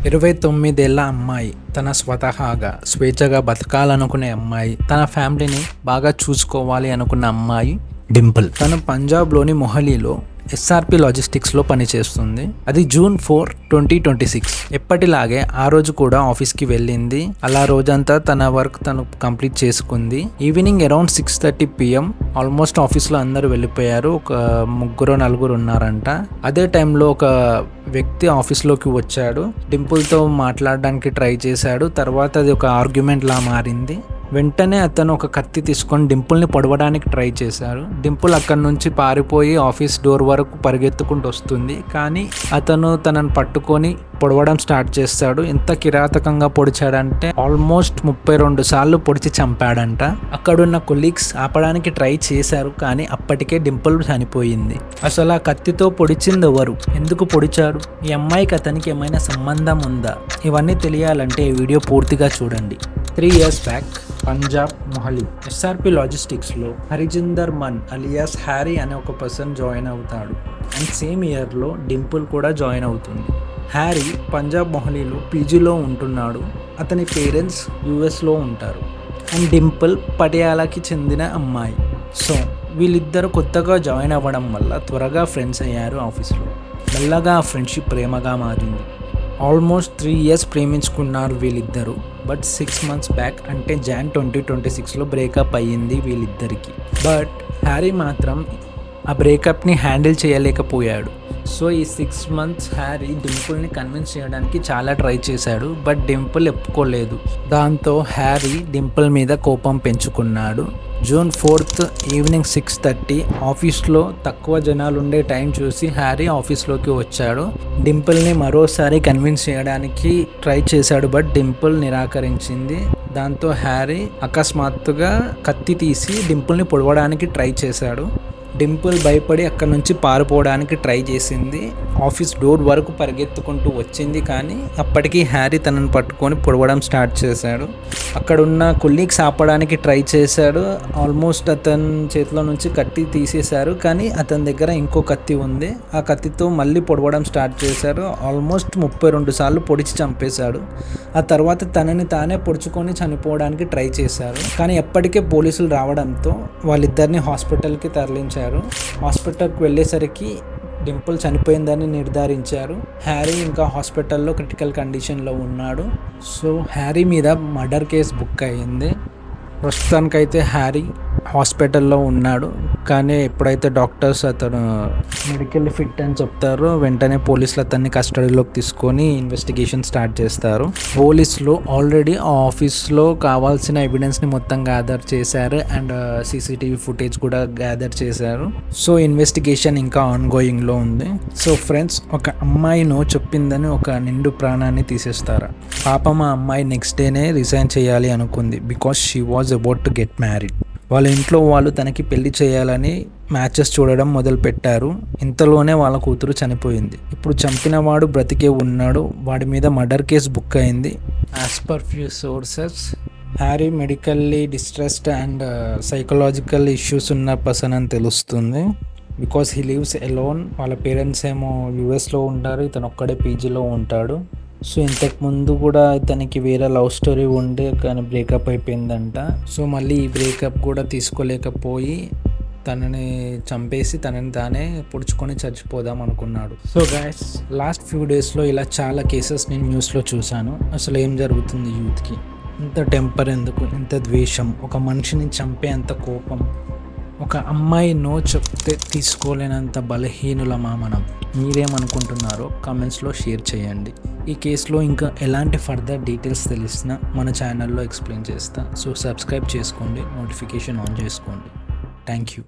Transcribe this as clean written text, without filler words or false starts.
29 ఏళ్ల అమ్మాయి, తన స్వతహాగా స్వేచ్ఛగా బతకాలనుకునే అమ్మాయి, తన ఫ్యామిలీని బాగా చూసుకోవాలి అనుకున్న అమ్మాయి డింపుల్. తను పంజాబ్లోని మొహాలీలో ఎస్ఆర్పి లాజిస్టిక్స్లో పనిచేస్తుంది. అది June 4, 2026. ఎప్పటిలాగే ఆ రోజు కూడా ఆఫీస్కి వెళ్ళింది. అలా రోజంతా తన వర్క్ తను కంప్లీట్ చేసుకుంది. ఈవినింగ్ అరౌండ్ 6:30 PM ఆల్మోస్ట్ ఆఫీస్లో అందరూ వెళ్ళిపోయారు. ఒక 3-4 ఉన్నారంట. అదే టైంలో ఒక వ్యక్తి ఆఫీస్లోకి వచ్చాడు. డింపుల్తో మాట్లాడడానికి ట్రై చేశాడు. తర్వాత అది ఒక ఆర్గ్యుమెంట్ లా మారింది. వెంటనే అతను ఒక కత్తి తీసుకొని డింపుల్ని పొడవడానికి ట్రై చేశారు. డింపుల్ అక్కడి నుంచి పారిపోయి ఆఫీస్ డోర్ వరకు పరిగెత్తుకుంటూ వస్తుంది. కానీ అతను తనను పట్టుకొని పొడవడం స్టార్ట్ చేస్తాడు. ఎంత కిరాతకంగా పొడిచాడంటే ఆల్మోస్ట్ 32 సార్లు పొడిచి చంపాడంట. అక్కడున్న కొలీగ్స్ ఆపడానికి ట్రై చేశారు, కానీ అప్పటికే డింపుల్ చనిపోయింది. అసలు ఆ కత్తితో పొడిచింది ఎవరు, ఎందుకు పొడిచాడు, ఈ అమ్మాయికి అతనికి ఏమైనా సంబంధం ఉందా? ఇవన్నీ తెలియాలంటే ఈ వీడియో పూర్తిగా చూడండి. 3 years back Punjab Mohali SRP లాజిస్టిక్స్లో హరిజిందర్ మన్ అలియాస్ హ్యారీ అనే ఒక పర్సన్ జాయిన్ అవుతాడు. అండ్ సేమ్ ఇయర్లో డింపుల్ కూడా జాయిన్ అవుతుంది. హ్యారీ పంజాబ్ మొహాలీలో పీజీలో ఉంటున్నాడు. అతని పేరెంట్స్ యూఎస్లో ఉంటారు. అండ్ డింపుల్ పటియాలాకి చెందిన అమ్మాయి. సో వీళ్ళిద్దరు కొత్తగా జాయిన్ అవ్వడం వల్ల త్వరగా ఫ్రెండ్స్ అయ్యారు ఆఫీస్లో. మెల్లగా ఆ ఫ్రెండ్షిప్ ప్రేమగా మారింది. ఆల్మోస్ట్ 3 years ప్రేమించుకున్నారు వీళ్ళిద్దరు. బట్ 6 months బ్యాక్ అంటే Jan 2026లో బ్రేకప్ అయ్యింది వీళ్ళిద్దరికి. బట్ హ్యారీ మాత్రం ఆ బ్రేకప్ని హ్యాండిల్ చేయలేకపోయాడు. సో ఈ 6 months హ్యారీ డింపుల్ని కన్విన్స్ చేయడానికి చాలా ట్రై చేశాడు. బట్ డింపుల్ ఒప్పుకోలేదు. దాంతో హ్యారీ డింపుల్ మీద కోపం పెంచుకున్నాడు. June 4th ఈవినింగ్ 6:30 ఆఫీస్లో తక్కువ జనాలు ఉండే టైం చూసి హ్యారీ ఆఫీస్లోకి వచ్చాడు. డింపుల్ని మరోసారి కన్విన్స్ చేయడానికి ట్రై చేశాడు. బట్ డింపుల్ నిరాకరించింది. దాంతో హ్యారీ అకస్మాత్తుగా కత్తి తీసి డింపుల్ని పొడవడానికి ట్రై చేశాడు. డింపుల్ భయపడి అక్కడి నుంచి పారిపోవడానికి ట్రై చేసింది. ఆఫీస్ డోర్ వరకు పరిగెత్తుకుంటూ వచ్చింది. కానీ అప్పటికి హ్యారీ తనను పట్టుకొని పొడవడం స్టార్ట్ చేశాడు. అక్కడున్న కొలీగ్స్ ఆపడానికి ట్రై చేశాడు. ఆల్మోస్ట్ అతని చేతిలో నుంచి కత్తి తీసేశారు. కానీ అతని దగ్గర ఇంకో కత్తి ఉంది. ఆ కత్తితో మళ్ళీ పొడవడం స్టార్ట్ చేశారు. ఆల్మోస్ట్ 32 సార్లు పొడిచి చంపేశాడు. ఆ తర్వాత తనని తానే పొడుచుకొని చనిపోవడానికి ట్రై చేశారు. కానీ ఎప్పటికే పోలీసులు రావడంతో వాళ్ళిద్దరిని హాస్పిటల్కి తరలించారు. హాస్పిటల్కి వెళ్ళేసరికి డింపుల్ చనిపోయిందని నిర్ధారించారు. హ్యారీ ఇంకా హాస్పిటల్లో క్రిటికల్ కండిషన్లో ఉన్నాడు. సో హ్యారీ మీద మర్డర్ కేసు బుక్ అయ్యింది. ప్రస్తుతానికైతే హ్యారీ హాస్పిటల్లో ఉన్నాడు. కానీ ఎప్పుడైతే డాక్టర్స్ అతను మెడికల్ ఫిట్ అని చెప్తారో వెంటనే పోలీసులు అతన్ని కస్టడీలోకి తీసుకొని ఇన్వెస్టిగేషన్ స్టార్ట్ చేస్తారు. పోలీసులు ఆల్రెడీ ఆ ఆఫీస్లో కావాల్సిన ఎవిడెన్స్ని మొత్తం గ్యాదర్ చేశారు. అండ్ CCTV ఫుటేజ్ కూడా గ్యాదర్ చేశారు. సో ఇన్వెస్టిగేషన్ ఇంకా ఆన్గోయింగ్లో ఉంది. సో ఫ్రెండ్స్, ఒక అమ్మాయి నో చెప్పిందని ఒక నిండు ప్రాణాన్ని తీసేస్తారా? పాపం ఆ అమ్మాయి నెక్స్ట్ డేనే రిజైన్ చేయాలి అనుకుంది. Because she was about to get married. వాళ్ళ ఇంట్లో వాళ్ళు తనకి పెళ్లి చేయాలని మ్యాచెస్ చూడడం మొదలుపెట్టారు. ఇంతలోనే వాళ్ళ కూతురు చనిపోయింది. ఇప్పుడు చంపిన వాడు బ్రతికే ఉన్నాడు. వాడి మీద మర్డర్ కేసు బుక్ అయింది. As per few sources Harry medically distressed and psychological issues ఉన్న పర్సన్ అని తెలుస్తుంది. Because he lives alone. వాళ్ళ పేరెంట్స్ ఏమో యూఎస్లో ఉంటారు, ఇతను ఒక్కడే పీజీలో ఉంటాడు. సో ఇంతకుముందు కూడా ఇతనికి వేరే లవ్ స్టోరీ ఉండే, కానీ బ్రేకప్ అయిపోయిందంట. సో మళ్ళీ ఈ బ్రేకప్ కూడా తీసుకోలేకపోయి తనని చంపేసి తనని తానే పొడుచుకొని చచ్చిపోదాం అనుకున్నాడు. సో గైస్, లాస్ట్ ఫ్యూ డేస్లో ఇలా చాలా కేసెస్ నేను న్యూస్లో చూశాను. అసలు ఏం జరుగుతుంది యూత్కి? ఇంత టెంపర్ ఎందుకు, ఇంత ద్వేషం, ఒక మనిషిని చంపే అంత కోపం, ఒక అమ్మాయి నో చెప్తే తీసుకోలేనంత బలహీనులమా మనం? మీరేమనుకుంటున్నారో కామెంట్స్లో షేర్ చేయండి. ఈ కేసులో ఇంకా ఎలాంటి ఫర్దర్ డీటెయిల్స్ తెలిసినా మన ఛానల్లో ఎక్స్ప్లెయిన్ చేస్తా. సో సబ్స్క్రైబ్ చేసుకోండి, నోటిఫికేషన్ ఆన్ చేసుకోండి. Thank you.